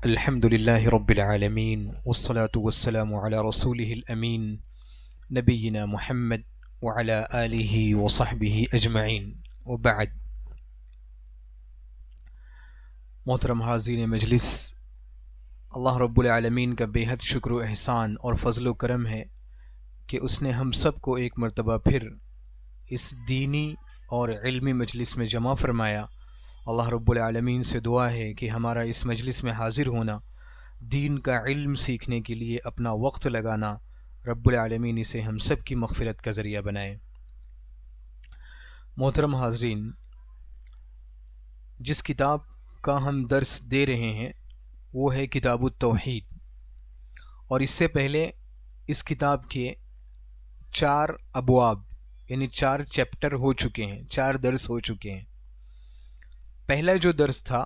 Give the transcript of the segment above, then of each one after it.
الحمد لله رب العالمين والصلاة والسلام على رسوله الأمين نبينا محمد وعلى آله وصحبه أجمعين وبعد. محترم حاضرین مجلس، اللہ رب العالمین کا بے حد شکر و احسان اور فضل و کرم ہے کہ اس نے ہم سب کو ایک مرتبہ پھر اس دینی اور علمی مجلس میں جمع فرمایا۔ اللہ رب العالمین سے دعا ہے کہ ہمارا اس مجلس میں حاضر ہونا، دین کا علم سیکھنے کے لیے اپنا وقت لگانا، رب العالمین اسے ہم سب کی مغفرت کا ذریعہ بنائے۔ محترم حاضرین، جس کتاب کا ہم درس دے رہے ہیں وہ ہے کتاب التوحید، اور اس سے پہلے اس کتاب کے 4 ابواب یعنی 4 چیپٹر ہو چکے ہیں، 4 درس ہو چکے ہیں۔ پہلا جو درس تھا،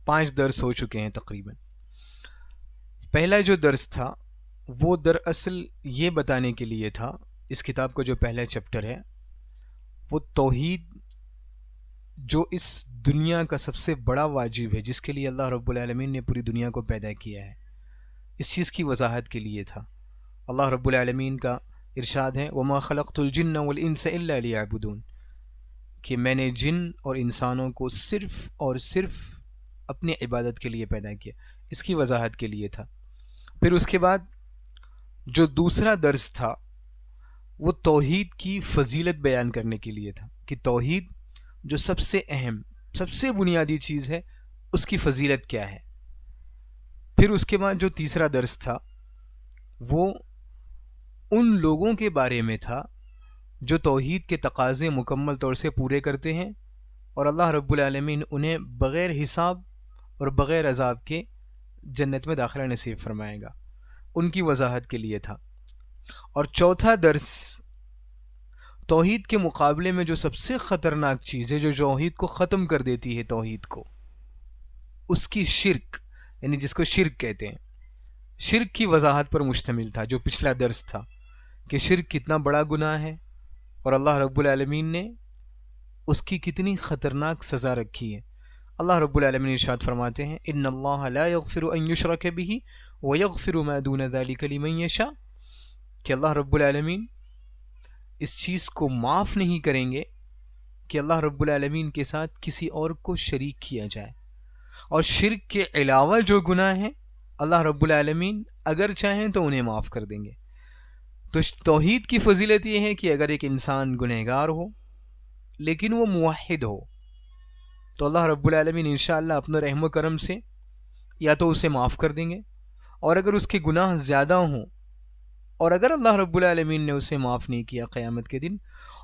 5 درس ہو چکے ہیں تقریباً۔ پہلا جو درس تھا وہ دراصل یہ بتانے کے لیے تھا، اس کتاب کا جو پہلا چیپٹر ہے وہ توحید جو اس دنیا کا سب سے بڑا واجب ہے، جس کے لیے اللہ رب العالمین نے پوری دنیا کو پیدا کیا ہے، اس چیز کی وضاحت کے لیے تھا۔ اللہ رب العالمین کا ارشاد ہے وَمَا خَلَقْتُ الْجِنَّ وَالْإِنسَ إِلَّا لِيَعْبُدُونَ، کہ میں نے جن اور انسانوں کو صرف اور صرف اپنی عبادت کے لیے پیدا کیا، اس کی وضاحت کے لیے تھا۔ پھر اس کے بعد جو دوسرا درس تھا وہ توحید کی فضیلت بیان کرنے کے لیے تھا، کہ توحید جو سب سے اہم، سب سے بنیادی چیز ہے، اس کی فضیلت کیا ہے۔ پھر اس کے بعد جو تیسرا درس تھا وہ ان لوگوں کے بارے میں تھا جو توحید کے تقاضے مکمل طور سے پورے کرتے ہیں، اور اللہ رب العالمین انہیں بغیر حساب اور بغیر عذاب کے جنت میں داخلہ نصیب فرمائے گا، ان کی وضاحت کے لیے تھا۔ اور چوتھا درس توحید کے مقابلے میں جو سب سے خطرناک چیز ہے، جو توحید کو ختم کر دیتی ہے، توحید کو، اس کی شرک، یعنی جس کو شرک کہتے ہیں، شرک کی وضاحت پر مشتمل تھا جو پچھلا درس تھا، کہ شرک کتنا بڑا گناہ ہے اور اللہ رب العالمین نے اس کی کتنی خطرناک سزا رکھی ہے۔ اللہ رب العالمین ارشاد فرماتے ہیں ان اللہ لا یغفر ان یشرک بہ ویغفر ما دون ذلک لمن یشاء، کہ اللہ رب العالمین اس چیز کو معاف نہیں کریں گے کہ اللہ رب العالمین کے ساتھ کسی اور کو شریک کیا جائے، اور شرک کے علاوہ جو گناہ ہیں اللہ رب العالمین اگر چاہیں تو انہیں معاف کر دیں گے۔ تو توحید کی فضیلت یہ ہے کہ اگر ایک انسان گنہگار ہو لیکن وہ موحد ہو تو اللہ رب العالمین انشاءاللہ اپنے رحم و کرم سے یا تو اسے معاف کر دیں گے، اور اگر اس کے گناہ زیادہ ہوں اور اگر اللہ رب العالمین نے اسے معاف نہیں کیا قیامت کے دن،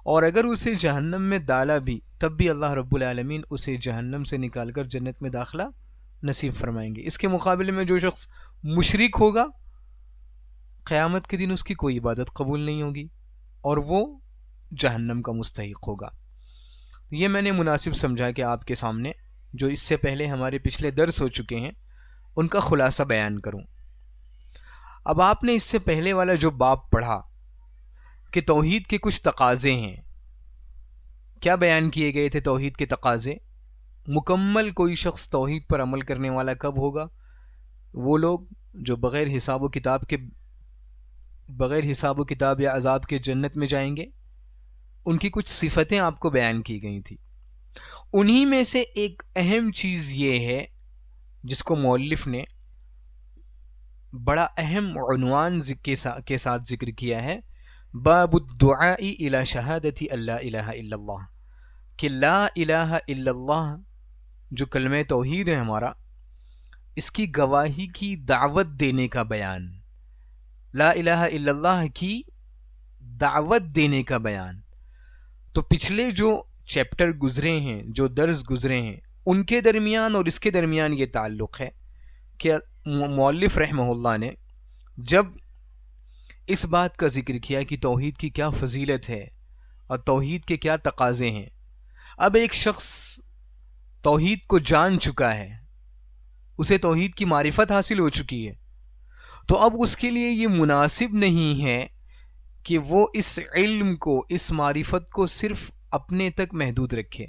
اور اگر اسے جہنم میں ڈالا بھی، تب بھی اللہ رب العالمین اسے جہنم سے نکال کر جنت میں داخلہ نصیب فرمائیں گے۔ اس کے مقابلے میں جو شخص مشرک ہوگا، قیامت کے دن اس کی کوئی عبادت قبول نہیں ہوگی اور وہ جہنم کا مستحق ہوگا۔ یہ میں نے مناسب سمجھا کہ آپ کے سامنے جو اس سے پہلے ہمارے پچھلے درس ہو چکے ہیں ان کا خلاصہ بیان کروں۔ اب آپ نے اس سے پہلے والا جو باب پڑھا کہ توحید کے کچھ تقاضے ہیں، کیا بیان کیے گئے تھے توحید کے تقاضے؟ مکمل کوئی شخص توحید پر عمل کرنے والا کب ہوگا؟ وہ لوگ جو بغیر حساب و کتاب یا عذاب کے جنت میں جائیں گے، ان کی کچھ صفتیں آپ کو بیان کی گئی تھی۔ انہی میں سے ایک اہم چیز یہ ہے جس کو مؤلف نے بڑا اہم عنوان کے ساتھ ذکر کیا ہے، باب الدعاء الی شہادت اللہ الہ الا اللہ، کہ لا الہ الا اللہ جو کلمہ توحید ہے ہمارا، اس کی گواہی کی دعوت دینے کا بیان، لا الہ الا اللہ کی دعوت دینے کا بیان۔ تو پچھلے جو چیپٹر گزرے ہیں، جو درس گزرے ہیں، ان کے درمیان اور اس کے درمیان یہ تعلق ہے کہ مؤلف رحمہ اللہ نے جب اس بات کا ذکر کیا کہ توحید کی کیا فضیلت ہے اور توحید کے کیا تقاضے ہیں، اب ایک شخص توحید کو جان چکا ہے، اسے توحید کی معرفت حاصل ہو چکی ہے، تو اب اس کے لیے یہ مناسب نہیں ہے کہ وہ اس علم کو، اس معرفت کو صرف اپنے تک محدود رکھے،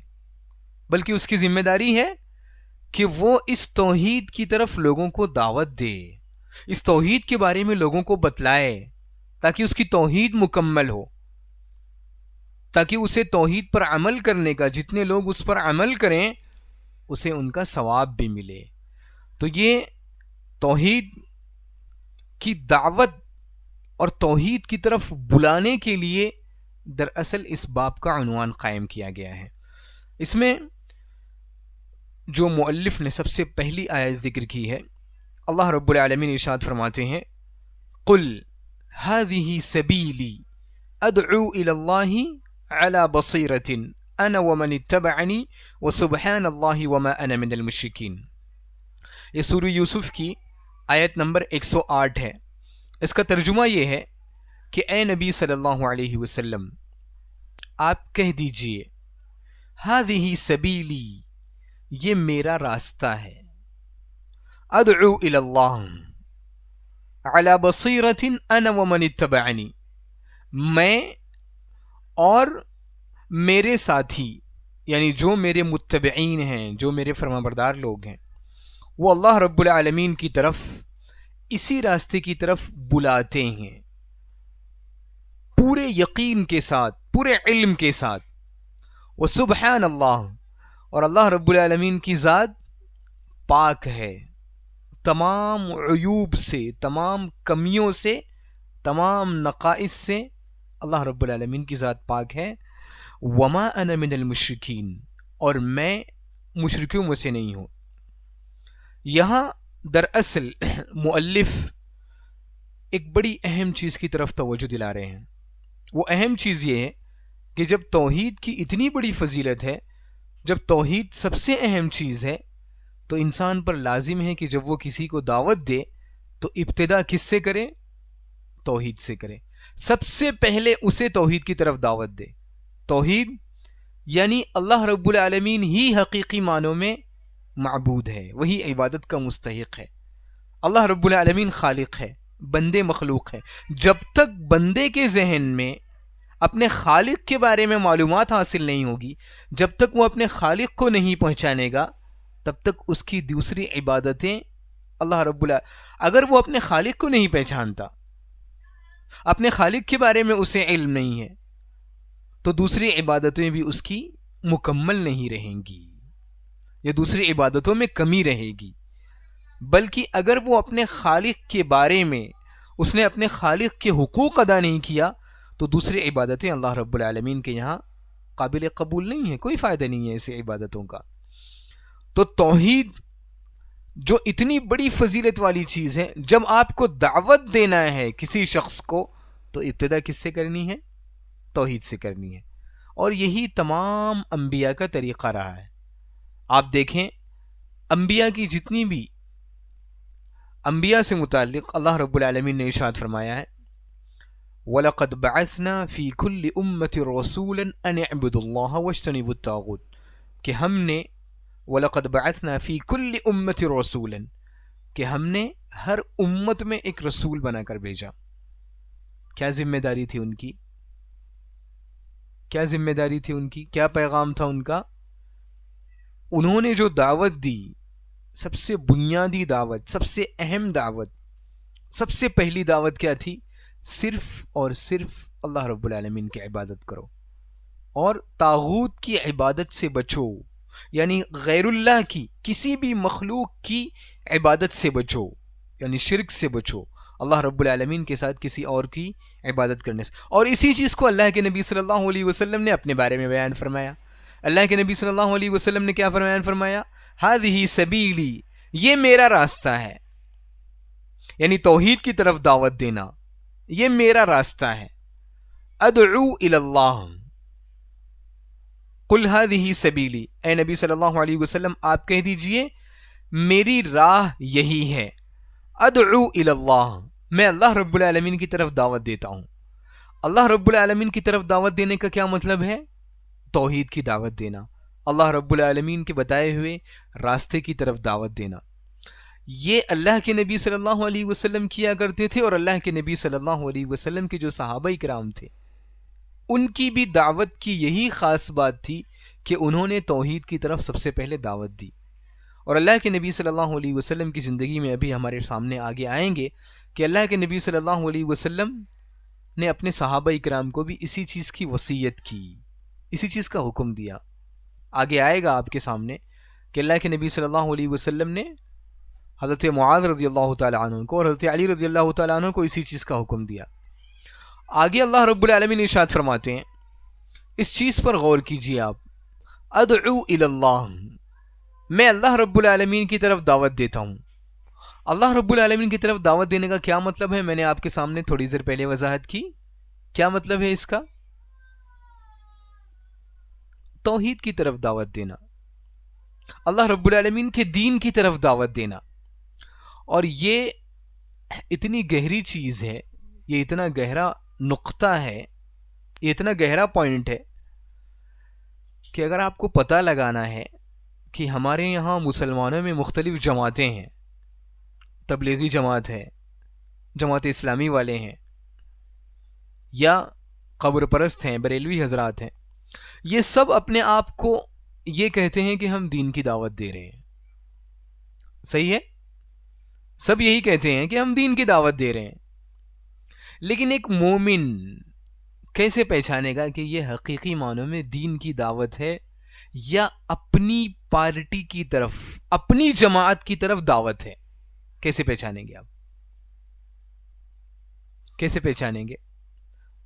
بلکہ اس کی ذمہ داری ہے کہ وہ اس توحید کی طرف لوگوں کو دعوت دے، اس توحید کے بارے میں لوگوں کو بتلائے، تاکہ اس کی توحید مکمل ہو، تاکہ اسے توحید پر عمل کرنے کا، جتنے لوگ اس پر عمل کریں اسے ان کا ثواب بھی ملے۔ تو یہ توحید کی دعوت اور توحید کی طرف بلانے کے لیے دراصل اس باب کا عنوان قائم کیا گیا ہے۔ اس میں جو مؤلف نے سب سے پہلی آیت ذکر کی ہے، اللہ رب العالمین ارشاد فرماتے ہیں قل هذه سبیلی ادعو الی اللہ علی بصیرۃ انا ومن اتبعنی وسبحان اللہ وما انا من المشرکین۔ یہ سورہ یوسف کی آیت نمبر 108 ہے۔ اس کا ترجمہ یہ ہے کہ اے نبی صلی اللہ علیہ وسلم آپ کہہ دیجئے هذه سبیلی، یہ میرا راستہ ہے، ادعو الی اللہ علی بصیرۃ انا ومن اتبعنی، میں اور میرے ساتھی یعنی جو میرے متبعین ہیں، جو میرے فرمانبردار لوگ ہیں، وہ اللہ رب العالمین کی طرف اسی راستے کی طرف بلاتے ہیں، پورے یقین کے ساتھ، پورے علم کے ساتھ۔ وسبحان اللہ، اور اللہ رب العالمین کی ذات پاک ہے تمام عیوب سے، تمام کمیوں سے، تمام نقائص سے، اللہ رب العالمین کی ذات پاک ہے۔ وما انا من المشرکین، اور میں مشرکوں میں سے نہیں ہوں۔ یہاں دراصل مؤلف ایک بڑی اہم چیز کی طرف توجہ دلا رہے ہیں۔ وہ اہم چیز یہ ہے کہ جب توحید کی اتنی بڑی فضیلت ہے، جب توحید سب سے اہم چیز ہے، تو انسان پر لازم ہے کہ جب وہ کسی کو دعوت دے تو ابتدا کس سے کرے؟ توحید سے کرے۔ سب سے پہلے اسے توحید کی طرف دعوت دے۔ توحید یعنی اللہ رب العالمین ہی حقیقی معنوں میں معبود ہے، وہی عبادت کا مستحق ہے۔ اللہ رب العالمین خالق ہے، بندے مخلوق ہے۔ جب تک بندے کے ذہن میں اپنے خالق کے بارے میں معلومات حاصل نہیں ہوگی، جب تک وہ اپنے خالق کو نہیں پہچانے گا، تب تک اس کی دوسری عبادتیں اللہ رب اگر وہ اپنے خالق کو نہیں پہچانتا، اپنے خالق کے بارے میں اسے علم نہیں ہے، تو دوسری عبادتیں بھی اس کی مکمل نہیں رہیں گی، یا دوسری عبادتوں میں کمی رہے گی۔ بلکہ اگر وہ اپنے خالق کے بارے میں اس نے اپنے خالق کے حقوق ادا نہیں کیا، تو دوسری عبادتیں اللہ رب العالمین کے یہاں قابل قبول نہیں ہیں، کوئی فائدہ نہیں ہے ایسی عبادتوں کا۔ تو توحید جو اتنی بڑی فضیلت والی چیز ہے، جب آپ کو دعوت دینا ہے کسی شخص کو تو ابتدا کس سے کرنی ہے؟ توحید سے کرنی ہے۔ اور یہی تمام انبیاء کا طریقہ رہا ہے۔ آپ دیکھیں انبیاء کی جتنی بھی انبیاء سے متعلق اللہ رب العالمین نے ارشاد فرمایا ہے وَلَقَدْ بَعَثْنَا فِي كُلِّ أُمَّةٍ رَسُولًا أَنِ اعْبُدُوا اللَّهَ وَاجْتَنِبُوا الطَّاغُوتَ، کہ ہم نے وَلَقَدْ بَعَثْنَا فِي كُلِّ أُمَّةٍ رَسُولًا، کہ ہم نے ہر امت میں ایک رسول بنا کر بھیجا۔ کیا ذمہ داری تھی ان کی؟ کیا ذمہ داری تھی ان کی؟ کیا پیغام تھا ان کا؟ انہوں نے جو دعوت دی، سب سے بنیادی دعوت، سب سے اہم دعوت، سب سے پہلی دعوت کیا تھی؟ صرف اور صرف اللہ رب العالمین کی عبادت کرو، اور طاغوت کی عبادت سے بچو، یعنی غیر اللہ کی، کسی بھی مخلوق کی عبادت سے بچو، یعنی شرک سے بچو، اللہ رب العالمین کے ساتھ کسی اور کی عبادت کرنے سے۔ اور اسی چیز کو اللہ کے نبی صلی اللہ علیہ وسلم نے اپنے بارے میں بیان فرمایا۔ اللہ کے نبی صلی اللہ علیہ وسلم نے کیا بیان فرمایا؟ ہذہ سبیلی، یہ میرا راستہ ہے، یعنی توحید کی طرف دعوت دینا، یہ میرا راستہ ہے۔ ادعو الی اللہ، قل ہذہ سبیلی، اے نبی صلی اللہ علیہ وسلم آپ کہہ دیجئے میری راہ یہی ہے۔ ادعو الی اللہ، میں اللہ رب العالمین کی طرف دعوت دیتا ہوں۔ اللہ رب العالمین کی طرف دعوت دینے کا کیا مطلب ہے؟ توحید کی دعوت دینا، اللہ رب العالمین کے بتائے ہوئے راستے کی طرف دعوت دینا۔ یہ اللہ کے نبی صلی اللہ علیہ وسلم کیا کرتے تھے، اور اللہ کے نبی صلی اللہ علیہ وسلم کے جو صحابہ کرام تھے ان کی بھی دعوت کی یہی خاص بات تھی کہ انہوں نے توحید کی طرف سب سے پہلے دعوت دی۔ اور اللہ کے نبی صلی اللہ علیہ وسلم کی زندگی میں ابھی ہمارے سامنے آگے آئیں گے کہ اللہ کے نبی صلی اللہ علیہ وسلم نے اپنے صحابہ اکرام کو بھی اسی چیز کی وصیت کی، اسی چیز کا حکم دیا. آگے آئے گا آپ کے سامنے کہ اللہ کے نبی صلی اللہ علیہ وسلم نے حضرت معاذ رضی اللہ تعالیٰ عنہ کو اور حضرت علی رضی اللہ تعالیٰ عنہ کو اسی چیز کا حکم دیا. آگے اللہ رب العالمین ارشاد فرماتے ہیں، اس چیز پر غور کیجیے آپ، ادعو الی اللہ، میں اللہ رب العالمین کی طرف دعوت دیتا ہوں. اللہ رب العالمین کی طرف دعوت دینے کا کیا مطلب ہے؟ میں نے آپ کے سامنے تھوڑی دیر پہلے وضاحت کی. کیا مطلب ہے اس کا؟ توحید کی طرف دعوت دینا، اللہ رب العالمین کے دین کی طرف دعوت دینا. اور یہ اتنی گہری چیز ہے، یہ اتنا گہرا نقطہ ہے، یہ اتنا گہرا پوائنٹ ہے کہ اگر آپ کو پتہ لگانا ہے کہ ہمارے یہاں مسلمانوں میں مختلف جماعتیں ہیں، تبلیغی جماعت ہے، جماعت اسلامی والے ہیں، یا قبر پرست ہیں، بریلوی حضرات ہیں، یہ سب اپنے آپ کو یہ کہتے ہیں کہ ہم دین کی دعوت دے رہے ہیں. صحیح ہے؟ سب یہی کہتے ہیں کہ ہم دین کی دعوت دے رہے ہیں. لیکن ایک مومن کیسے پہچانے گا کہ یہ حقیقی معنوں میں دین کی دعوت ہے یا اپنی پارٹی کی طرف، اپنی جماعت کی طرف دعوت ہے؟ کیسے پہچانیں گے آپ؟ کیسے پہچانیں گے؟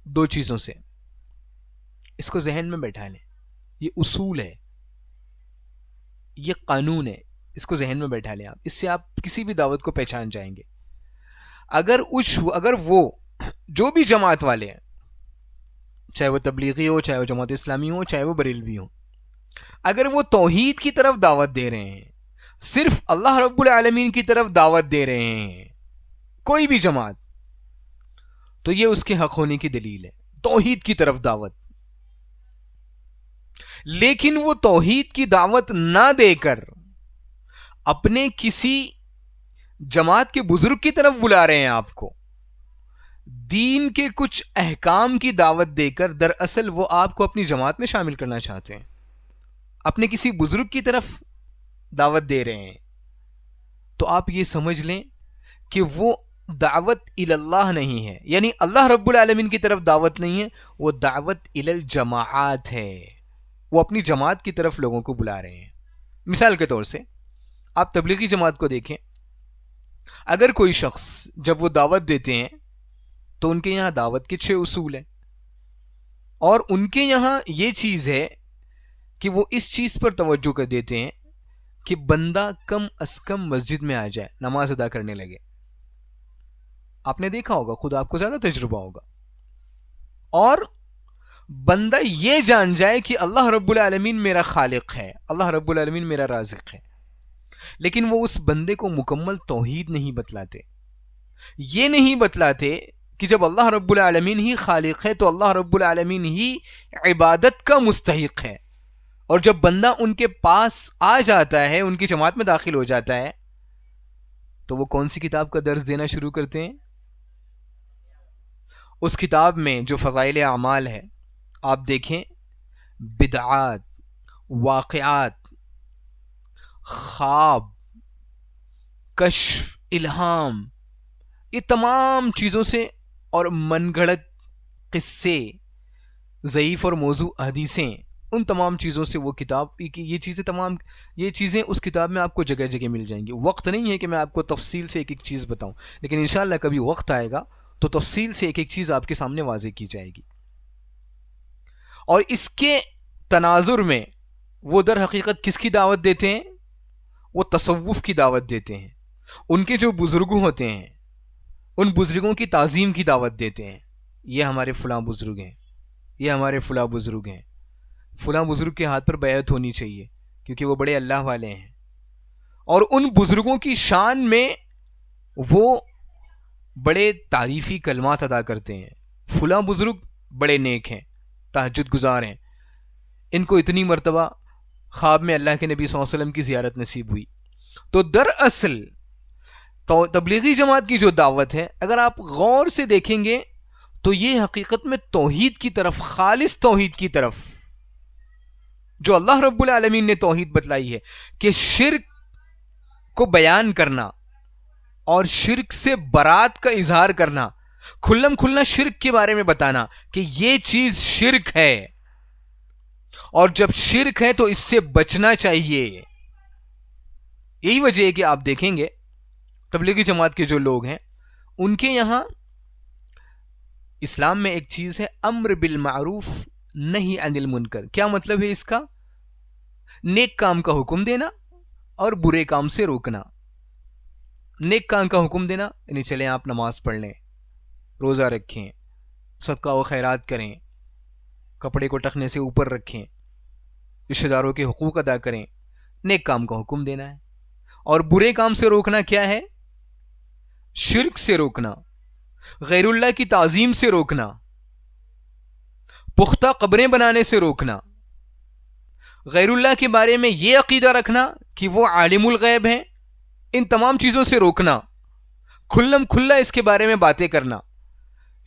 دو چیزوں سے. اس کو ذہن میں بیٹھا لیں، یہ اصول ہے، یہ قانون ہے، اس کو ذہن میں بیٹھا لیں آپ. اس سے آپ کسی بھی دعوت کو پہچان جائیں گے. اگر وہ جو بھی جماعت والے ہیں، چاہے وہ تبلیغی ہو، چاہے وہ جماعت اسلامی ہو، چاہے وہ بریلوی ہو، اگر وہ توحید کی طرف دعوت دے رہے ہیں، صرف اللہ رب العالمین کی طرف دعوت دے رہے ہیں، کوئی بھی جماعت، تو یہ اس کے حق ہونے کی دلیل ہے، توحید کی طرف دعوت. لیکن وہ توحید کی دعوت نہ دے کر اپنے کسی جماعت کے بزرگ کی طرف بلا رہے ہیں آپ کو، دین کے کچھ احکام کی دعوت دے کر دراصل وہ آپ کو اپنی جماعت میں شامل کرنا چاہتے ہیں، اپنے کسی بزرگ کی طرف دعوت دے رہے ہیں، تو آپ یہ سمجھ لیں کہ وہ دعوت اللہ نہیں ہے، یعنی اللہ رب العالمین کی طرف دعوت نہیں ہے، وہ دعوت الجماعات ہے، وہ اپنی جماعت کی طرف لوگوں کو بلا رہے ہیں. مثال کے طور سے آپ تبلیغی جماعت کو دیکھیں، اگر کوئی شخص جب وہ دعوت دیتے ہیں تو ان کے یہاں دعوت کے 6 اصول ہیں، اور ان کے یہاں یہ چیز ہے کہ وہ اس چیز پر توجہ کر دیتے ہیں کہ بندہ کم از کم مسجد میں آ جائے، نماز ادا کرنے لگے. آپ نے دیکھا ہوگا، خود آپ کو زیادہ تجربہ ہوگا. اور بندہ یہ جان جائے کہ اللہ رب العالمین میرا خالق ہے، اللہ رب العالمین میرا رازق ہے. لیکن وہ اس بندے کو مکمل توحید نہیں بتلاتے، یہ نہیں بتلاتے کہ جب اللہ رب العالمین ہی خالق ہے تو اللہ رب العالمین ہی عبادت کا مستحق ہے. اور جب بندہ ان کے پاس آ جاتا ہے، ان کی جماعت میں داخل ہو جاتا ہے، تو وہ کون سی کتاب کا درس دینا شروع کرتے ہیں؟ اس کتاب میں جو فضائل اعمال ہے، آپ دیکھیں، بدعات، واقعات، خواب، کشف، الہام، یہ تمام چیزوں سے، اور من گھڑت قصے، ضعیف اور موضوع حدیثیں، ان تمام چیزوں سے وہ کتاب، یہ چیزیں اس کتاب میں آپ کو جگہ جگہ مل جائیں گی. وقت نہیں ہے کہ میں آپ کو تفصیل سے ایک ایک چیز بتاؤں، لیکن انشاءاللہ کبھی وقت آئے گا تو تفصیل سے ایک ایک چیز آپ کے سامنے واضح کی جائے گی. اور اس کے تناظر میں وہ در حقیقت کس کی دعوت دیتے ہیں؟ وہ تصوف کی دعوت دیتے ہیں. ان کے جو بزرگ ہوتے ہیں، ان بزرگوں کی تعظیم کی دعوت دیتے ہیں. یہ ہمارے فلاں بزرگ ہیں، یہ ہمارے فلاں بزرگ ہیں، فلاں بزرگ کے ہاتھ پر بیعت ہونی چاہیے کیونکہ وہ بڑے اللہ والے ہیں. اور ان بزرگوں کی شان میں وہ بڑے تعریفی کلمات ادا کرتے ہیں. فلاں بزرگ بڑے نیک ہیں، تہجد گزار ہیں، ان کو اتنی مرتبہ خواب میں اللہ کے نبی صلی اللہ علیہ وسلم کی زیارت نصیب ہوئی. تو دراصل تبلیغی جماعت کی جو دعوت ہے، اگر آپ غور سے دیکھیں گے تو یہ حقیقت میں توحید کی طرف، خالص توحید کی طرف، جو اللہ رب العالمین نے توحید بتلائی ہے کہ شرک کو بیان کرنا اور شرک سے برات کا اظہار کرنا، کھلم کھلا شرک کے بارے میں بتانا کہ یہ چیز شرک ہے، اور جب شرک ہے تو اس سے بچنا چاہیے. یہی وجہ ہے کہ آپ دیکھیں گے تبلیغی جماعت کے جو لوگ ہیں ان کے یہاں اسلام میں ایک چیز ہے امر بالمعروف نہی عن المنکر. کیا مطلب ہے اس کا؟ نیک کام کا حکم دینا اور برے کام سے روکنا. نیک کام کا حکم دینا یعنی چلیں آپ نماز پڑھ لیں، روزہ رکھیں، صدقہ و خیرات کریں، کپڑے کو ٹخنے سے اوپر رکھیں، رشتہ داروں کے حقوق ادا کریں. نیک کام کا حکم دینا ہے. اور برے کام سے روکنا کیا ہے؟ شرک سے روکنا، غیر اللہ کی تعظیم سے روکنا، پختہ قبریں بنانے سے روکنا، غیر اللہ کے بارے میں یہ عقیدہ رکھنا کہ وہ عالم الغیب ہیں، ان تمام چیزوں سے روکنا، کھلم کھلا اس کے بارے میں باتیں کرنا،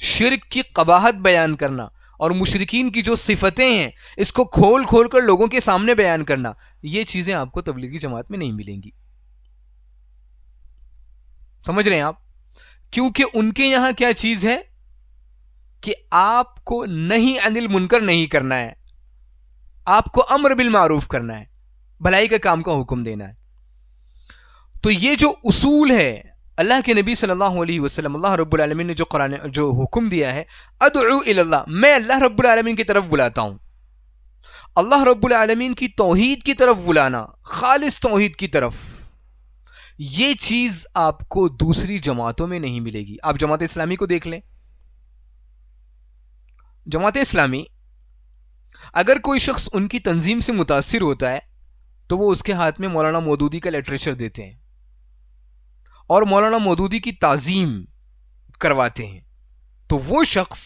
شرک کی قباحت بیان کرنا اور مشرکین کی جو صفتیں ہیں اس کو کھول کھول کر لوگوں کے سامنے بیان کرنا. یہ چیزیں آپ کو تبلیغی جماعت میں نہیں ملیں گی. سمجھ رہے ہیں آپ؟ کیونکہ ان کے یہاں کیا چیز ہے کہ آپ کو نہیں عن المنکر نہیں کرنا ہے، آپ کو امر بالمعروف کرنا ہے، بھلائی کے کام کا حکم دینا ہے. تو یہ جو اصول ہے اللہ کے نبی صلی اللہ علیہ وسلم، اللہ رب العالمین نے جو حکم دیا ہے، ادعو الی اللہ، میں اللہ رب العالمین کی طرف بلاتا ہوں. اللہ رب العالمین کی توحید کی طرف بلانا، خالص توحید کی طرف. یہ چیز آپ کو دوسری جماعتوں میں نہیں ملے گی. آپ جماعت اسلامی کو دیکھ لیں. جماعت اسلامی اگر کوئی شخص ان کی تنظیم سے متاثر ہوتا ہے تو وہ اس کے ہاتھ میں مولانا مودودی کا لٹریچر دیتے ہیں اور مولانا مودودی کی تعظیم کرواتے ہیں. تو وہ شخص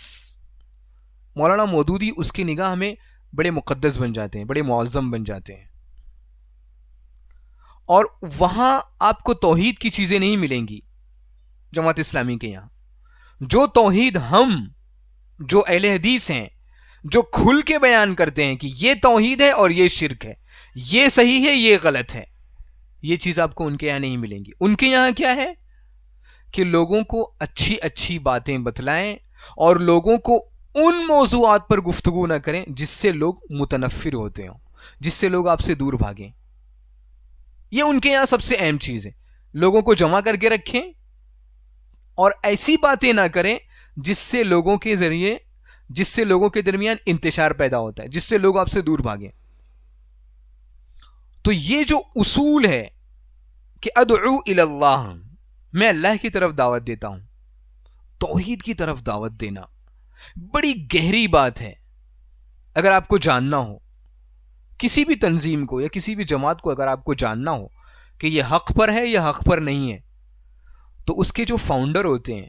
مولانا مودودی اس کی نگاہ میں بڑے مقدس بن جاتے ہیں، بڑے معظم بن جاتے ہیں. اور وہاں آپ کو توحید کی چیزیں نہیں ملیں گی. جماعت اسلامی کے یہاں جو توحید ہم جو اہل حدیث ہیں جو کھل کے بیان کرتے ہیں کہ یہ توحید ہے اور یہ شرک ہے، یہ صحیح ہے یہ غلط ہے، یہ چیز آپ کو ان کے یہاں نہیں ملیں گی. ان کے یہاں کیا ہے کہ لوگوں کو اچھی اچھی باتیں بتلائیں اور لوگوں کو ان موضوعات پر گفتگو نہ کریں جس سے لوگ متنفر ہوتے ہوں، جس سے لوگ آپ سے دور بھاگیں. یہ ان کے یہاں سب سے اہم چیز ہے. لوگوں کو جمع کر کے رکھیں اور ایسی باتیں نہ کریں جس سے لوگوں کے درمیان انتشار پیدا ہوتا ہے، جس سے لوگ آپ سے دور بھاگیں. تو یہ جو اصول ہے کہ ادعو الی اللہ، میں اللہ کی طرف دعوت دیتا ہوں، توحید کی طرف دعوت دینا بڑی گہری بات ہے. اگر آپ کو جاننا ہو کسی بھی تنظیم کو یا کسی بھی جماعت کو، اگر آپ کو جاننا ہو کہ یہ حق پر ہے یا حق پر نہیں ہے، تو اس کے جو فاؤنڈر ہوتے ہیں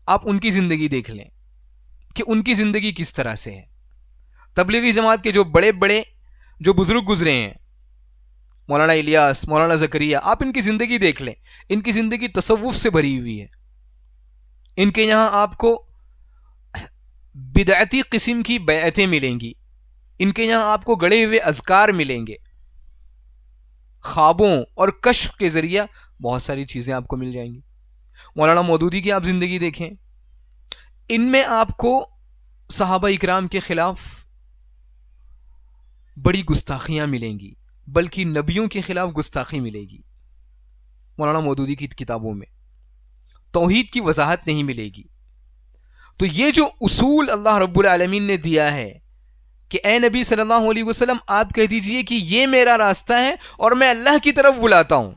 آپ ان کی زندگی دیکھ لیں کہ ان کی زندگی کس طرح سے ہے. تبلیغی جماعت کے جو بڑے بڑے جو بزرگ گزرے ہیں، مولانا الیاس، مولانا زکریا، آپ ان کی زندگی دیکھ لیں. ان کی زندگی تصوف سے بھری ہوئی ہے. ان کے یہاں آپ کو بدعتی قسم کی بیعتیں ملیں گی. ان کے یہاں آپ کو گڑے ہوئے اذکار ملیں گے. خوابوں اور کشف کے ذریعہ بہت ساری چیزیں آپ کو مل جائیں گی. مولانا مودودی کی آپ زندگی دیکھیں، ان میں آپ کو صحابہ اکرام کے خلاف بڑی گستاخیاں ملیں گی، بلکہ نبیوں کے خلاف گستاخی ملے گی. مولانا مودودی کی کتابوں میں توحید کی وضاحت نہیں ملے گی. تو یہ جو اصول اللہ رب العالمین نے دیا ہے کہ اے نبی صلی اللہ علیہ وسلم آپ کہہ دیجئے کہ یہ میرا راستہ ہے اور میں اللہ کی طرف بلاتا ہوں.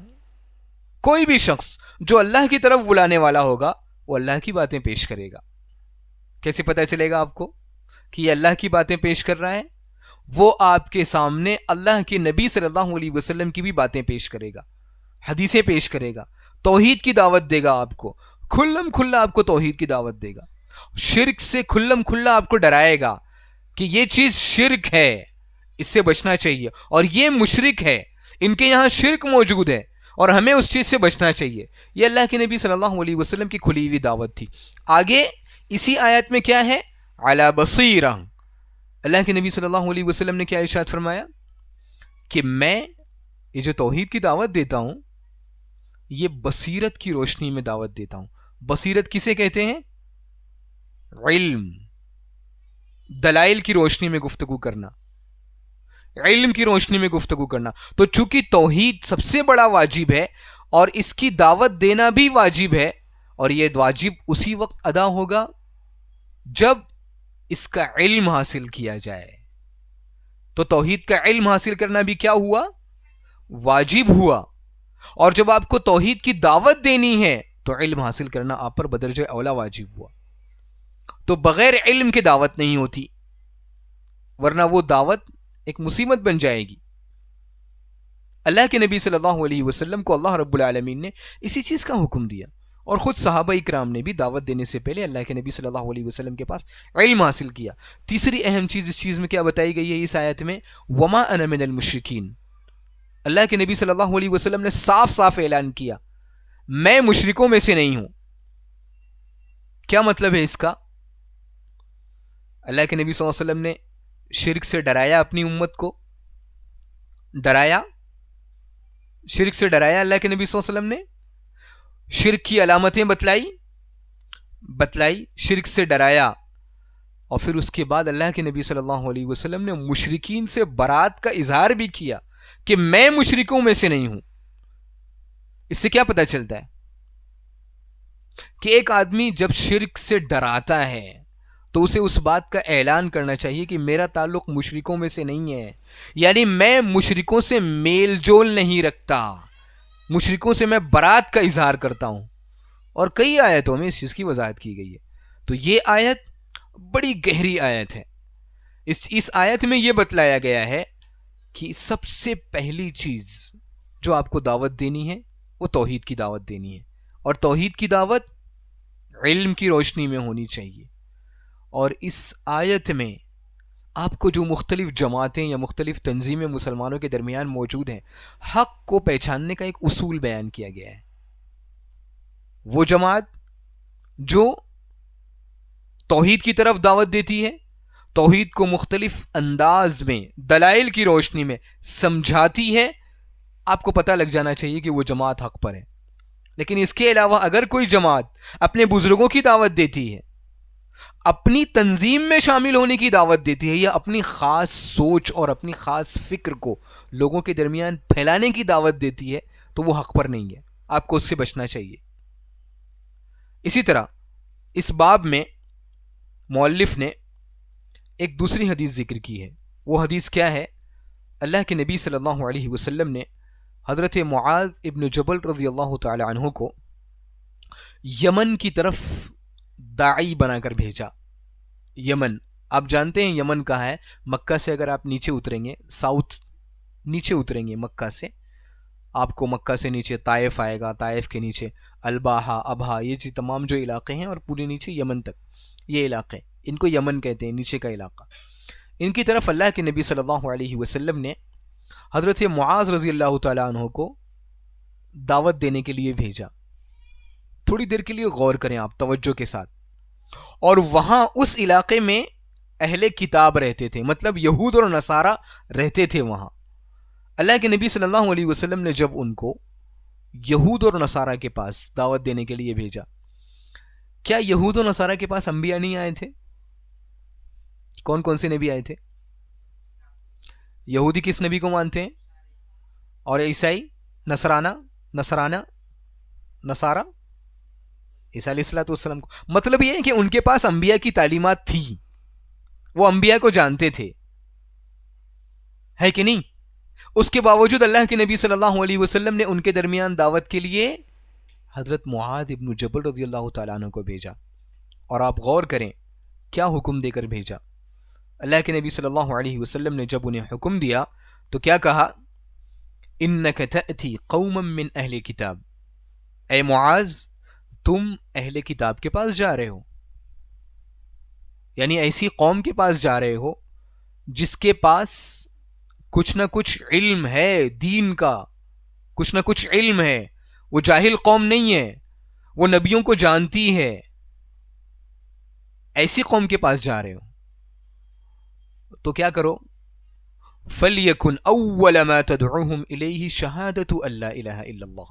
کوئی بھی شخص جو اللہ کی طرف بلانے والا ہوگا وہ اللہ کی باتیں پیش کرے گا. کیسے پتہ چلے گا آپ کو کہ یہ اللہ کی باتیں پیش کر رہا ہے؟ وہ آپ کے سامنے اللہ کے نبی صلی اللہ علیہ وسلم کی بھی باتیں پیش کرے گا، حدیثیں پیش کرے گا، توحید کی دعوت دے گا. آپ کو کھلم کھلا آپ کو توحید کی دعوت دے گا. شرک سے کھلم کھلا آپ کو ڈرائے گا کہ یہ چیز شرک ہے، اس سے بچنا چاہیے، اور یہ مشرک ہے، ان کے یہاں شرک موجود ہے اور ہمیں اس چیز سے بچنا چاہیے. یہ اللہ کے نبی صلی اللہ علیہ وسلم کی کھلی ہوئی دعوت تھی. آگے اسی آیت میں کیا ہے؟ علی بصیرہ. اللہ کے نبی صلی اللہ علیہ وسلم نے کیا ارشاد فرمایا کہ میں یہ جو توحید کی دعوت دیتا ہوں یہ بصیرت کی روشنی میں دعوت دیتا ہوں. بصیرت کسے کہتے ہیں؟ علم، دلائل کی روشنی میں گفتگو کرنا، علم کی روشنی میں گفتگو کرنا. تو چونکہ توحید سب سے بڑا واجب ہے اور اس کی دعوت دینا بھی واجب ہے، اور یہ واجب اسی وقت ادا ہوگا جب اس کا علم حاصل کیا جائے. تو توحید کا علم حاصل کرنا بھی کیا ہوا؟ واجب ہوا. اور جب آپ کو توحید کی دعوت دینی ہے تو علم حاصل کرنا آپ پر بدرجہ اولا واجب ہوا. تو بغیر علم کے دعوت نہیں ہوتی، ورنہ وہ دعوت ایک مصیبت بن جائے گی. اللہ کے نبی صلی اللہ علیہ وسلم کو اللہ رب العالمین نے اسی چیز کا حکم دیا، اور خود صحابہ اکرام نے بھی دعوت دینے سے پہلے اللہ کے نبی صلی اللہ علیہ وسلم کے پاس علم حاصل کیا. تیسری اہم چیز اس چیز میں کیا بتائی گئی ہے اس آیت میں؟ وما انا من المشرکین. اللہ کے نبی صلی اللہ علیہ وسلم نے صاف صاف اعلان کیا میں مشرکوں میں سے نہیں ہوں. کیا مطلب ہے اس کا؟ اللہ کے نبی صلی اللہ علیہ وسلم نے شرک سے ڈرایا اپنی امت کو، ڈرایا، شرک سے ڈرایا اللہ کے نبی صلی اللہ علیہ وسلم نے، شرک کی علامتیں بتلائی، شرک سے ڈرایا، اور پھر اس کے بعد اللہ کے نبی صلی اللہ علیہ وسلم نے مشرکین سے برات کا اظہار بھی کیا کہ میں مشرکوں میں سے نہیں ہوں. اس سے کیا پتہ چلتا ہے کہ ایک آدمی جب شرک سے ڈراتا ہے تو اسے اس بات کا اعلان کرنا چاہیے کہ میرا تعلق مشرکوں میں سے نہیں ہے، یعنی میں مشرکوں سے میل جول نہیں رکھتا، مشرکوں سے میں برات کا اظہار کرتا ہوں. اور کئی آیتوں میں اس چیز کی وضاحت کی گئی ہے. تو یہ آیت بڑی گہری آیت ہے. اس آیت میں یہ بتلایا گیا ہے کہ سب سے پہلی چیز جو آپ کو دعوت دینی ہے وہ توحید کی دعوت دینی ہے، اور توحید کی دعوت علم کی روشنی میں ہونی چاہیے. اور اس آیت میں آپ کو جو مختلف جماعتیں یا مختلف تنظیمیں مسلمانوں کے درمیان موجود ہیں، حق کو پہچاننے کا ایک اصول بیان کیا گیا ہے. وہ جماعت جو توحید کی طرف دعوت دیتی ہے، توحید کو مختلف انداز میں دلائل کی روشنی میں سمجھاتی ہے، آپ کو پتہ لگ جانا چاہیے کہ وہ جماعت حق پر ہے. لیکن اس کے علاوہ اگر کوئی جماعت اپنے بزرگوں کی دعوت دیتی ہے، اپنی تنظیم میں شامل ہونے کی دعوت دیتی ہے، یا اپنی خاص سوچ اور اپنی خاص فکر کو لوگوں کے درمیان پھیلانے کی دعوت دیتی ہے، تو وہ حق پر نہیں ہے، آپ کو اس سے بچنا چاہیے. اسی طرح اس باب میں مؤلف نے ایک دوسری حدیث ذکر کی ہے. وہ حدیث کیا ہے؟ اللہ کے نبی صلی اللہ علیہ وسلم نے حضرت معاذ ابن جبل رضی اللہ تعالی عنہ کو یمن کی طرف داعی بنا کر بھیجا. یمن، آپ جانتے ہیں یمن کہاں ہے؟ مکہ سے اگر آپ نیچے اتریں گے، ساؤتھ نیچے اتریں گے مکہ سے، آپ کو مکہ سے نیچے طائف آئے گا، طائف کے نیچے الباحہ، ابہا، یہ جو تمام جو علاقے ہیں، اور پورے نیچے یمن تک یہ علاقے، ان کو یمن کہتے ہیں، نیچے کا علاقہ. ان کی طرف اللہ کے نبی صلی اللہ علیہ وسلم نے حضرت معاذ رضی اللہ تعالیٰ عنہ کو دعوت دینے کے لیے بھیجا. تھوڑی دیر کے لیے غور کریں آپ توجہ کے ساتھ. اور وہاں اس علاقے میں اہل کتاب رہتے تھے، مطلب یہود اور نصارہ رہتے تھے وہاں. اللہ کے نبی صلی اللہ علیہ وسلم نے جب ان کو یہود اور نصارہ کے پاس دعوت دینے کے لیے بھیجا، کیا یہود اور نصارہ کے پاس انبیاء نہیں آئے تھے؟ کون کون سے نبی آئے تھے؟ یہودی کس نبی کو مانتے ہیں؟ اور عیسائی نصارہ عیسیٰ علیہ السلام کو. مطلب یہ ہے کہ ان کے پاس انبیاء کی تعلیمات تھی، وہ انبیاء کو جانتے تھے، ہے کہ نہیں؟ اس کے باوجود اللہ کے نبی صلی اللہ علیہ وسلم نے ان کے درمیان دعوت کے لیے حضرت معاذ ابن جبل رضی اللہ تعالیٰ عنہ کو بھیجا. اور آپ غور کریں کیا حکم دے کر بھیجا. اللہ کے نبی صلی اللہ علیہ وسلم نے جب انہیں حکم دیا تو کیا کہا؟ انک تأتی قوما من اہل کتاب، اے معاذ تم اہل کتاب کے پاس جا رہے ہو، یعنی ایسی قوم کے پاس جا رہے ہو جس کے پاس کچھ نہ کچھ علم ہے دین کا، کچھ نہ کچھ علم ہے، وہ جاہل قوم نہیں ہے، وہ نبیوں کو جانتی ہے. ایسی قوم کے پاس جا رہے ہو تو کیا کرو؟ فَلْيَكُنْ أَوَّلَ مَا تَدْعُوهُمْ إِلَيْهِ شَهَادَةُ أَن لَا إِلَهَ إِلَّا اللَّهِ.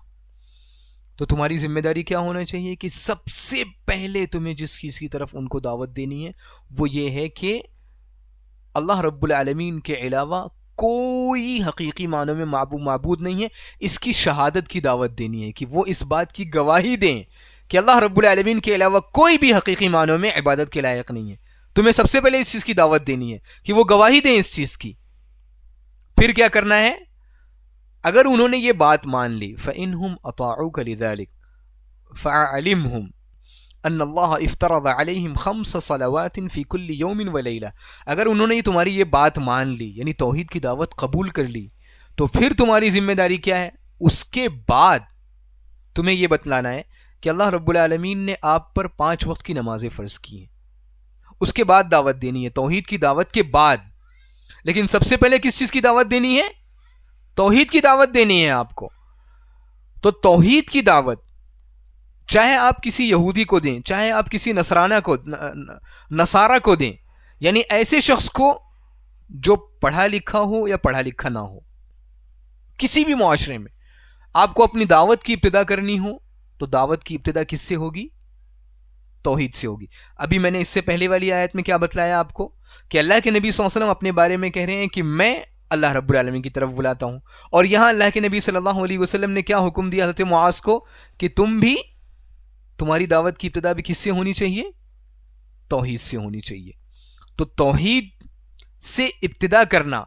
تو تمہاری ذمہ داری کیا ہونا چاہیے کہ سب سے پہلے تمہیں جس چیز کی طرف ان کو دعوت دینی ہے وہ یہ ہے کہ اللہ رب العالمین کے علاوہ کوئی حقیقی معنوں میں معبود نہیں ہے. اس کی شہادت کی دعوت دینی ہے کہ وہ اس بات کی گواہی دیں کہ اللہ رب العالمین کے علاوہ کوئی بھی حقیقی معنوں میں عبادت کے لائق نہیں ہے. تمہیں سب سے پہلے اس چیز کی دعوت دینی ہے کہ وہ گواہی دیں اس چیز کی. پھر کیا کرنا ہے؟ اگر انہوں نے یہ بات مان لی فَإِنْهُمْ أَطَاعُوكَ لِذَلِكَ فَأَعْلِمْهُمْ أَنَّ اللَّهَ افْتَرَضَ عَلَيْهِمْ 5 صَلَوَاتٍ فِي كُلِّ يَوْمٍ وَلَيْلَةٍ. اگر انہوں نے تمہاری یہ بات مان لی یعنی توحید کی دعوت قبول کر لی تو پھر تمہاری ذمہ داری کیا ہے؟ اس کے بعد تمہیں یہ بتلانا ہے کہ اللہ رب العالمین نے آپ پر 5 وقت کی نمازیں فرض کی ہیں. اس کے بعد دعوت دینی ہے، توحید کی دعوت کے بعد. لیکن سب سے پہلے کس چیز کی دعوت دینی ہے؟ توحید کی دعوت دینی ہے آپ کو. تو توحید کی دعوت چاہے آپ کسی یہودی کو دیں، چاہے آپ کسی نصارہ کو دیں، یعنی ایسے شخص کو جو پڑھا لکھا ہو یا پڑھا لکھا نہ ہو، کسی بھی معاشرے میں آپ کو اپنی دعوت کی ابتدا کرنی ہو تو دعوت کی ابتدا کس سے ہوگی؟ توحید سے ہوگی. ابھی میں نے اس سے پہلے والی آیت میں کیا بتلایا آپ کو کہ اللہ کے نبی صلی اللہ علیہ وسلم اپنے بارے میں کہہ رہے ہیں کہ میں اللہ رب العالمین کی طرف بلاتا ہوں. اور یہاں اللہ کے نبی صلی اللہ علیہ وسلم نے کیا حکم دیا حضرت معاذ کو کہ تمہاری دعوت کی ابتدا بھی کس سے ہونی چاہیے؟ توحید سے ہونی چاہیے. تو توحید سے ابتدا کرنا،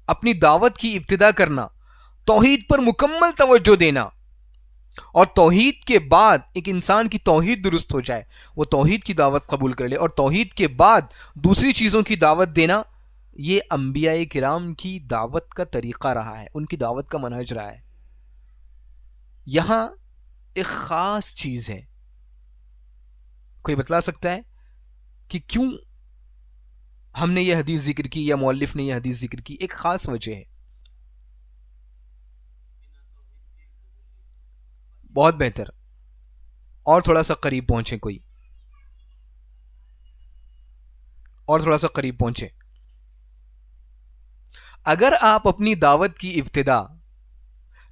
اپنی دعوت کی ابتدا کرنا، توحید پر مکمل توجہ دینا، اور توحید کے بعد ایک انسان کی توحید درست ہو جائے، وہ توحید کی دعوت قبول کر لے اور توحید کے بعد دوسری چیزوں کی دعوت دینا، یہ انبیاء کرام کی دعوت کا طریقہ رہا ہے، ان کی دعوت کا منہج رہا ہے. یہاں ایک خاص چیز ہے، کوئی بتلا سکتا ہے کہ کیوں ہم نے یہ حدیث ذکر کی یا مؤلف نے یہ حدیث ذکر کی؟ ایک خاص وجہ ہے. بہت بہتر، اور تھوڑا سا قریب پہنچے، کوئی اور تھوڑا سا قریب پہنچے. اگر آپ اپنی دعوت کی ابتدا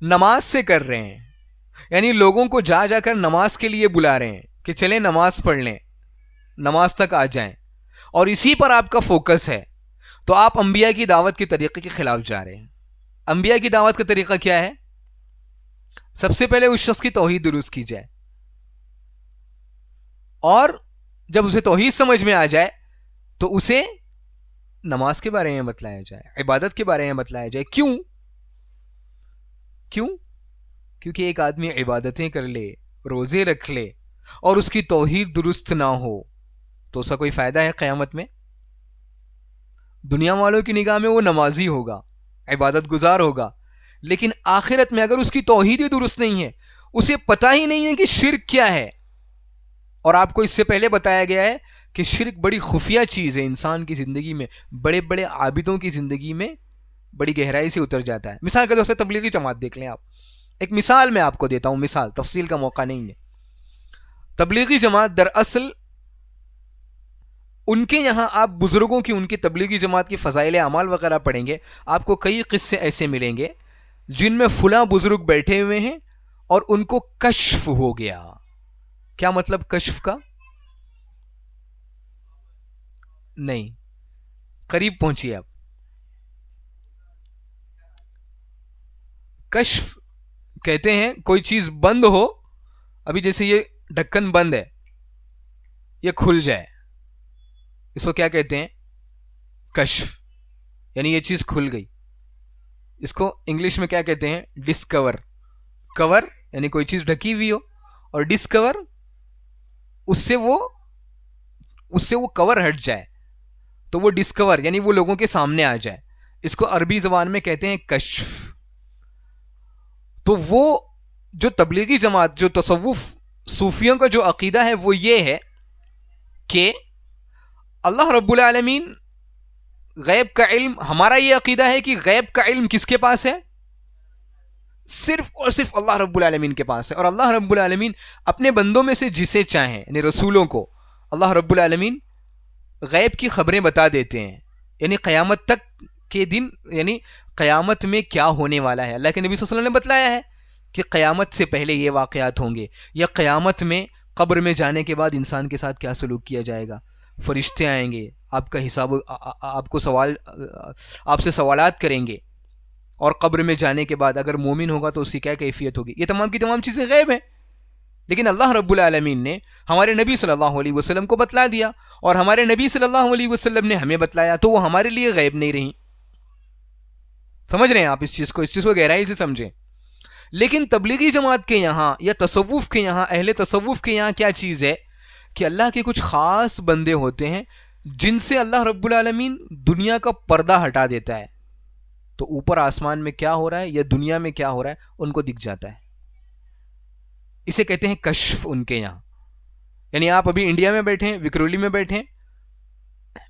نماز سے کر رہے ہیں، یعنی لوگوں کو جا جا کر نماز کے لیے بلا رہے ہیں کہ چلیں نماز پڑھ لیں، نماز تک آ جائیں، اور اسی پر آپ کا فوکس ہے، تو آپ انبیاء کی دعوت کے طریقے کے خلاف جا رہے ہیں. انبیاء کی دعوت کا طریقہ کیا ہے؟ سب سے پہلے اس شخص کی توحید درست کی جائے، اور جب اسے توحید سمجھ میں آ جائے تو اسے نماز کے بارے میں بتلایا جائے، عبادت کے بارے میں بتلایا جائے. کیوں؟ کیونکہ ایک آدمی عبادتیں کر لے، روزے رکھ لے، اور اس کی توحید درست نہ ہو تو اس کا کوئی فائدہ ہے قیامت میں؟ دنیا والوں کی نگاہ میں وہ نمازی ہوگا، عبادت گزار ہوگا، لیکن آخرت میں اگر اس کی توحید ہی درست نہیں ہے، اسے پتہ ہی نہیں ہے کہ شرک کیا ہے. اور آپ کو اس سے پہلے بتایا گیا ہے کہ شرک بڑی خفیہ چیز ہے، انسان کی زندگی میں، بڑے بڑے عابدوں کی زندگی میں بڑی گہرائی سے اتر جاتا ہے. مثال کے طور سے تبلیغی جماعت دیکھ لیں آپ. ایک مثال میں آپ کو دیتا ہوں، مثال، تفصیل کا موقع نہیں ہے. تبلیغی جماعت دراصل ان کے یہاں آپ بزرگوں کی، ان کی تبلیغی جماعت کی فضائل اعمال وغیرہ پڑھیں گے، آپ کو کئی قصے ایسے ملیں گے جن میں فلاں بزرگ بیٹھے ہوئے ہیں اور ان کو کشف ہو گیا. کیا مطلب کشف کا؟ نہیں، قریب پہنچیے آپ. کشف کہتے ہیں کوئی چیز بند ہو، ابھی جیسے یہ ڈھکن بند ہے، یہ کھل جائے، اس کو کیا کہتے ہیں؟ کشف. یعنی یہ چیز کھل گئی. اس کو انگلش میں کیا کہتے ہیں؟ ڈسکور. کور یعنی کوئی چیز ڈھکی ہوئی ہو، اور ڈسکور اس سے وہ کور ہٹ جائے تو وہ ڈسکور یعنی وہ لوگوں کے سامنے آ جائے. اس کو عربی زبان میں کہتے ہیں کشف. تو وہ جو تبلیغی جماعت، جو تصوف صوفیوں کا جو عقیدہ ہے وہ یہ ہے کہ اللہ رب العالمین غیب کا علم، ہمارا یہ عقیدہ ہے کہ غیب کا علم کس کے پاس ہے؟ صرف اور صرف اللہ رب العالمین کے پاس ہے. اور اللہ رب العالمین اپنے بندوں میں سے جسے چاہیں، یعنی رسولوں کو اللہ رب العالمین غیب کی خبریں بتا دیتے ہیں. یعنی قیامت تک کے دن یعنی قیامت میں کیا ہونے والا ہے. اللہ کے نبی صلی اللہ علیہ وسلم نے بتلایا ہے کہ قیامت سے پہلے یہ واقعات ہوں گے, یا قیامت میں قبر میں جانے کے بعد انسان کے ساتھ کیا سلوک کیا جائے گا. فرشتے آئیں گے, آپ کا حساب, آپ سے سوالات کریں گے, اور قبر میں جانے کے بعد اگر مومن ہوگا تو اس کی کیا کیفیت ہوگی. یہ تمام کی تمام چیزیں غیب ہیں, لیکن اللہ رب العالمین نے ہمارے نبی صلی اللہ علیہ وسلم کو بتلا دیا, اور ہمارے نبی صلی اللہ علیہ وسلم نے ہمیں بتلایا, تو وہ ہمارے لیے غیب نہیں رہی. سمجھ رہے ہیں آپ اس چیز کو گہرائی سے سمجھیں. لیکن تبلیغی جماعت کے یہاں یا تصوف کے یہاں, اہل تصوف کے یہاں کیا چیز ہے کہ اللہ کے کچھ خاص بندے ہوتے ہیں جن سے اللہ رب العالمین دنیا کا پردہ ہٹا دیتا ہے, تو اوپر آسمان میں کیا ہو رہا ہے یا دنیا میں کیا ہو رہا ہے ان کو دکھ جاتا ہے. اسے کہتے ہیں کشف ان کے یہاں. یعنی آپ ابھی انڈیا میں بیٹھے ہیں, وکرولی میں بیٹھے ہیں,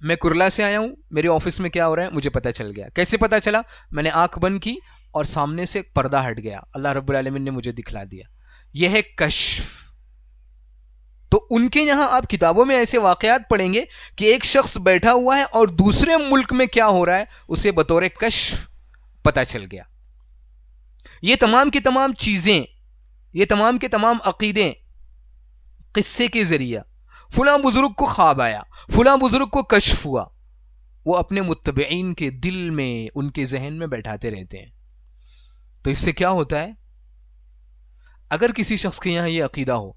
میں کرلا سے آیا ہوں, میرے آفس میں کیا ہو رہا ہے مجھے پتہ چل گیا. کیسے پتہ چلا؟ میں نے آنکھ بند کی اور سامنے سے ایک پردہ ہٹ گیا, اللہ رب العالمین نے مجھے دکھلا دیا. یہ ہے کشف. تو ان کے یہاں آپ کتابوں میں ایسے واقعات پڑھیں گے کہ ایک شخص بیٹھا ہوا ہے اور دوسرے ملک میں کیا ہو رہا ہے اسے بطور کشف پتہ چل گیا. یہ تمام کی تمام چیزیں, یہ تمام کے تمام عقیدیں قصے کے ذریعہ, فلاں بزرگ کو خواب آیا, فلاں بزرگ کو کشف ہوا, وہ اپنے متبعین کے دل میں, ان کے ذہن میں بیٹھاتے رہتے ہیں. تو اس سے کیا ہوتا ہے, اگر کسی شخص کے یہاں یہ عقیدہ ہو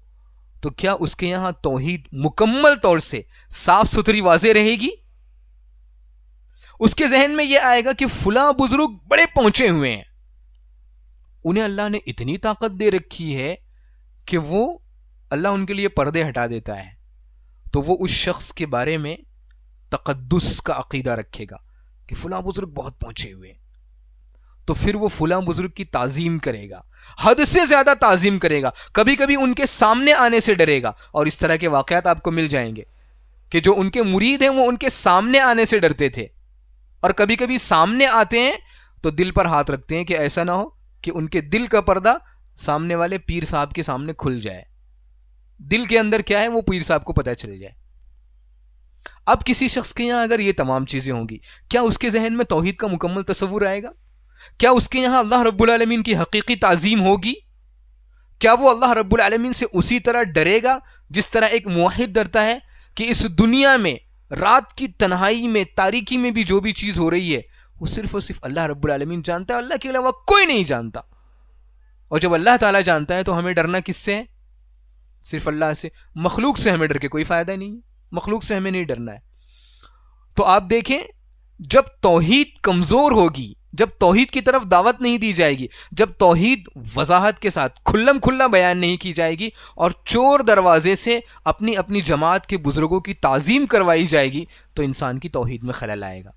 تو کیا اس کے یہاں توحید مکمل طور سے صاف ستھری واضح رہے گی؟ اس کے ذہن میں یہ آئے گا کہ فلاں بزرگ بڑے پہنچے ہوئے ہیں, انہیں اللہ نے اتنی طاقت دے رکھی ہے کہ وہ اللہ ان کے لیے پردے ہٹا دیتا ہے. تو وہ اس شخص کے بارے میں تقدس کا عقیدہ رکھے گا کہ فلاں بزرگ بہت پہنچے ہوئے ہیں, تو پھر وہ فلاں بزرگ کی تعظیم کرے گا, حد سے زیادہ تعظیم کرے گا, کبھی کبھی ان کے سامنے آنے سے ڈرے گا. اور اس طرح کے واقعات آپ کو مل جائیں گے کہ جو ان کے مرید ہیں وہ ان کے سامنے آنے سے ڈرتے تھے, اور کبھی کبھی سامنے آتے ہیں تو دل پر ہاتھ رکھتے ہیں کہ ایسا نہ ہو کہ ان کے دل کا پردہ سامنے والے پیر صاحب کے سامنے کھل جائے, دل کے اندر کیا ہے وہ پیر صاحب کو پتہ چل جائے. اب کسی شخص کے یہاں اگر یہ تمام چیزیں ہوں گی, کیا اس کے ذہن میں توحید کا مکمل تصور آئے گا؟ کیا اس کے یہاں اللہ رب العالمین کی حقیقی تعظیم ہوگی؟ کیا وہ اللہ رب العالمین سے اسی طرح ڈرے گا جس طرح ایک موحد ڈرتا ہے کہ اس دنیا میں رات کی تنہائی میں, تاریکی میں بھی جو بھی چیز ہو رہی ہے وہ صرف اور صرف اللہ رب العالمین جانتا ہے, اللہ کے علاوہ کوئی نہیں جانتا. اور جب اللہ تعالیٰ جانتا ہے تو ہمیں ڈرنا کس سے ہے؟ صرف اللہ سے. مخلوق سے ہمیں ڈر کے کوئی فائدہ نہیں ہے, مخلوق سے ہمیں نہیں ڈرنا ہے. تو آپ دیکھیں, جب توحید کمزور ہوگی, جب توحید کی طرف دعوت نہیں دی جائے گی, جب توحید وضاحت کے ساتھ کھلم کھلا بیان نہیں کی جائے گی, اور چور دروازے سے اپنی اپنی جماعت کے بزرگوں کی تعظیم کروائی جائے گی, تو انسان کی توحید میں خلل آئے گا.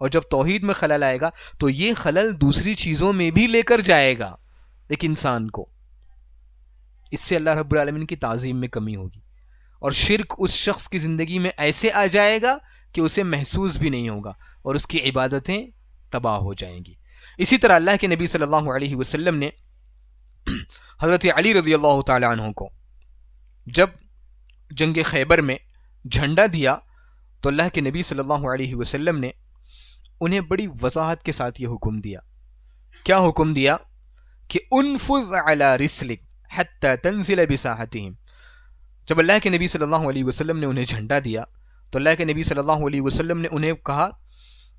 اور جب توحید میں خلل آئے گا تو یہ خلل دوسری چیزوں میں بھی لے کر جائے گا ایک انسان کو. اس سے اللہ رب العالمین کی تعظیم میں کمی ہوگی, اور شرک اس شخص کی زندگی میں ایسے آ جائے گا کہ اسے محسوس بھی نہیں ہوگا, اور اس کی عبادتیں تباہ ہو جائیں گی. اسی طرح اللہ کے نبی صلی اللہ علیہ وسلم نے حضرت علی رضی اللہ تعالی عنہ کو جب جنگ خیبر میں جھنڈا دیا تو اللہ کے نبی صلی اللہ علیہ وسلم نے انہیں بڑی وضاحت کے ساتھ یہ حکم دیا. کیا حکم دیا؟ کہ انفذ علی رسلک حتی تنزل بساحتہم. جب اللہ کے نبی صلی اللہ علیہ وسلم نے انہیں جھنڈا دیا تو اللہ کے نبی صلی اللہ علیہ وسلم نے انہیں کہا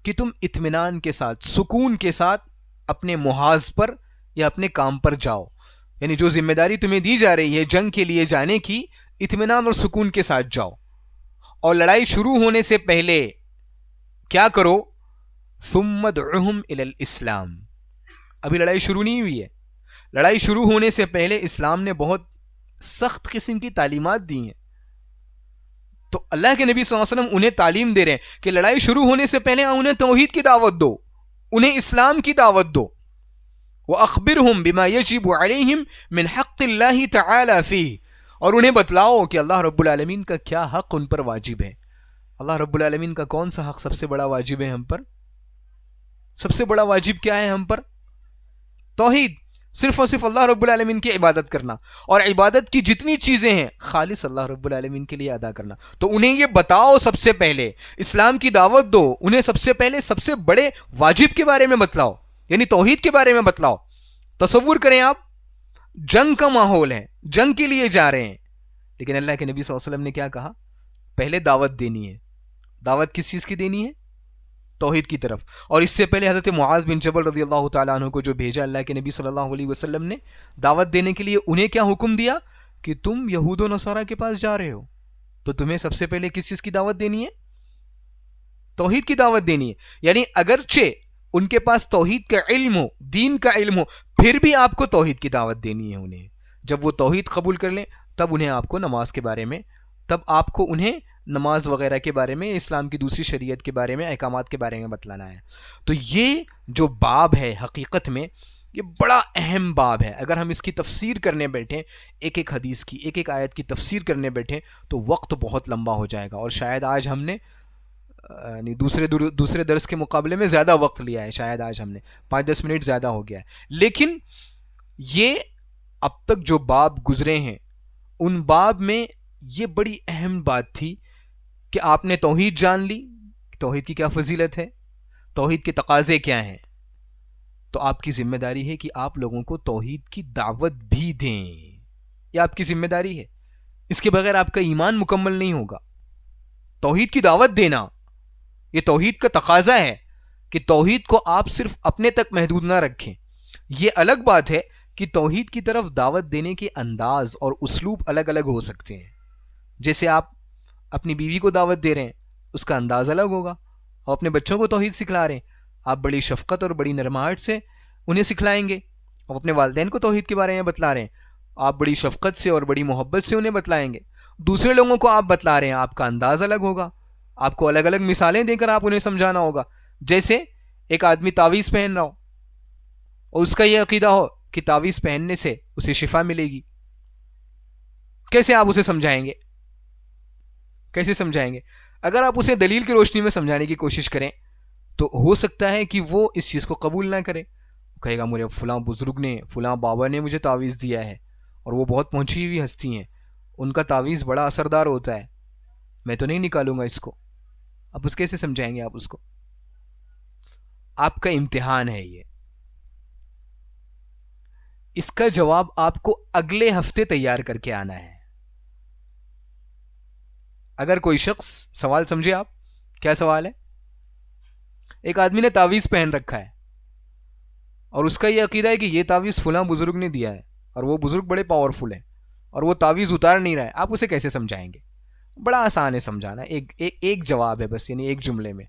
کہ تم اطمینان کے ساتھ, سکون کے ساتھ اپنے محاذ پر یا اپنے کام پر جاؤ. یعنی جو ذمہ داری تمہیں دی جا رہی ہے جنگ کے لیے جانے کی, اطمینان اور سکون کے ساتھ جاؤ. اور لڑائی شروع ہونے سے پہلے کیا کرو؟ ثم ادعوہم الی الاسلام. ابھی لڑائی شروع نہیں ہوئی ہے, لڑائی شروع ہونے سے پہلے اسلام نے بہت سخت قسم کی تعلیمات دی ہیں. تو اللہ کے نبی صلی اللہ علیہ وسلم انہیں تعلیم دے رہے ہیں کہ لڑائی شروع ہونے سے پہلے انہیں توحید کی دعوت دو, انہیں اسلام کی دعوت دو. وَأَخْبِرْهُمْ بِمَا يَجِبُ عَلَيْهِمْ مِنْ حَقِّ اللَّهِ تَعَالَى فِيهِ. اور انہیں بتلاؤ کہ اللہ رب العالمین کا کیا حق ان پر واجب ہے. اللہ رب العالمین کا کون سا حق سب سے بڑا واجب ہے ہم پر؟ سب سے بڑا واجب کیا ہے ہم پر؟ توحید. صرف اور صرف اللہ رب العالمین کی عبادت کرنا، اور عبادت کی جتنی چیزیں ہیں خالص اللہ رب العالمین کے لیے ادا کرنا. تو انہیں یہ بتاؤ، سب سے پہلے اسلام کی دعوت دو، انہیں سب سے پہلے سب سے بڑے واجب کے بارے میں بتلاؤ، یعنی توحید کے بارے میں بتلاؤ. تصور کریں آپ، جنگ کا ماحول ہے، جنگ کے لیے جا رہے ہیں، لیکن اللہ کے نبی صلی اللہ علیہ وسلم نے کیا کہا؟ پہلے دعوت دینی ہے. دعوت کس چیز کی دینی ہے؟ توحید کی طرف. اور اس سے پہلے حضرت معاذ بن جبل رضی اللہ تعالیٰ عنہ کو جو بھیجا اللہ کے نبی صلی اللہ علیہ وسلم نے دعوت دینے کے لیے، انہیں کیا حکم دیا کہ تم یہود و نصارہ کے پاس جا رہے ہو تو تمہیں سب سے پہلے کس چیز کی دعوت دینی ہے؟ توحید کی دعوت دینی ہے. یعنی اگرچہ ان کے پاس توحید کا علم ہو، دین کا علم ہو، پھر بھی آپ کو توحید کی دعوت دینی ہے انہیں. جب وہ توحید قبول کر لیں تب انہیں آپ کو نماز کے بارے میں، تب آپ کو انہیں نماز وغیرہ کے بارے میں، اسلام کی دوسری شریعت کے بارے میں، احکامات کے بارے میں بتلانا ہے. تو یہ جو باب ہے حقیقت میں یہ بڑا اہم باب ہے. اگر ہم اس کی تفسیر کرنے بیٹھیں، ایک ایک حدیث کی، ایک ایک آیت کی تفسیر کرنے بیٹھیں تو وقت بہت لمبا ہو جائے گا، اور شاید آج ہم نے دوسرے درس کے مقابلے میں زیادہ وقت لیا ہے. شاید آج ہم نے 5-10 منٹ زیادہ ہو گیا ہے. لیکن یہ اب تک جو باب گزرے ہیں ان باب میں یہ بڑی اہم بات تھی کہ آپ نے توحید جان لی، توحید کی کیا فضیلت ہے، توحید کے تقاضے کیا ہیں. تو آپ کی ذمہ داری ہے کہ آپ لوگوں کو توحید کی دعوت بھی دیں. یہ آپ کی ذمہ داری ہے. اس کے بغیر آپ کا ایمان مکمل نہیں ہوگا. توحید کی دعوت دینا یہ توحید کا تقاضا ہے کہ توحید کو آپ صرف اپنے تک محدود نہ رکھیں. یہ الگ بات ہے کہ توحید کی طرف دعوت دینے کے انداز اور اسلوب الگ الگ ہو سکتے ہیں. جیسے آپ اپنی بیوی کو دعوت دے رہے ہیں، اس کا انداز الگ ہوگا، اور اپنے بچوں کو توحید سکھلا رہے ہیں، آپ بڑی شفقت اور بڑی نرماہٹ سے انہیں سکھلائیں گے. اور اپنے والدین کو توحید کے بارے میں بتلا رہے ہیں، آپ بڑی شفقت سے اور بڑی محبت سے انہیں بتلائیں گے. دوسرے لوگوں کو آپ بتلا رہے ہیں، آپ کا انداز الگ ہوگا، آپ کو الگ الگ مثالیں دے کر آپ انہیں سمجھانا ہوگا. جیسے ایک آدمی تعویذ پہن رہا ہو اور اس کا یہ عقیدہ ہو کہ تعویذ پہننے سے اسے شفا ملے گی، کیسے آپ اسے سمجھائیں گے؟ کیسے سمجھائیں گے؟ اگر آپ اسے دلیل کی روشنی میں سمجھانے کی کوشش کریں تو ہو سکتا ہے کہ وہ اس چیز کو قبول نہ کرے. کہے گا مجھے فلاں بزرگ نے، فلاں بابا نے مجھے تعویذ دیا ہے، اور وہ بہت پہنچی ہوئی ہستی ہیں، ان کا تعویذ بڑا اثردار ہوتا ہے، میں تو نہیں نکالوں گا اس کو. اب اس کیسے سمجھائیں گے آپ اس کو؟ آپ کا امتحان ہے یہ. اس کا جواب آپ کو اگلے ہفتے تیار کر کے آنا ہے. اگر کوئی شخص، سوال سمجھے آپ، کیا سوال ہے؟ ایک آدمی نے تعویذ پہن رکھا ہے اور اس کا یہ عقیدہ ہے کہ یہ تعویذ فلاں بزرگ نے دیا ہے اور وہ بزرگ بڑے پاورفل ہیں اور وہ تعویذ اتار نہیں رہا ہے. آپ اسے کیسے سمجھائیں گے؟ بڑا آسان ہے سمجھانا. ایک جواب ہے بس، یعنی ایک جملے میں.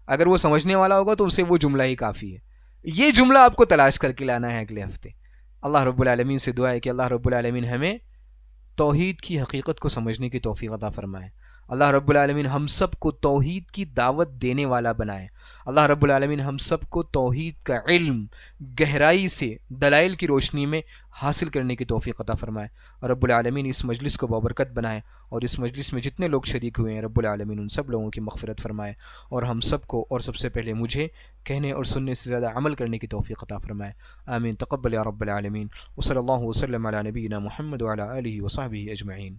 اگر وہ سمجھنے والا ہوگا تو اسے وہ جملہ ہی کافی ہے. یہ جملہ آپ کو تلاش کر کے لانا ہے اگلے ہفتے. اللہ رب العالمین سے دعا ہے کہ اللہ رب العالمین ہمیں توحید کی حقیقت کو سمجھنے کی توفیق عطا فرمائے. اللہ رب العالمین ہم سب کو توحید کی دعوت دینے والا بنائے. اللہ رب العالمین ہم سب کو توحید کا علم گہرائی سے دلائل کی روشنی میں حاصل کرنے کی توفیق عطا فرمائے. اور رب العالمین اس مجلس کو بابرکت بنائے، اور اس مجلس میں جتنے لوگ شریک ہوئے ہیں رب العالمین ان سب لوگوں کی مغفرت فرمائے، اور ہم سب کو، اور سب سے پہلے مجھے، کہنے اور سننے سے زیادہ عمل کرنے کی توفیق عطا فرمائے. آمین. تقبل یا رب العالمین. وصلی اللہ وسلم علی نبینا محمد وعلی آلہ وصحبہ اجمعین.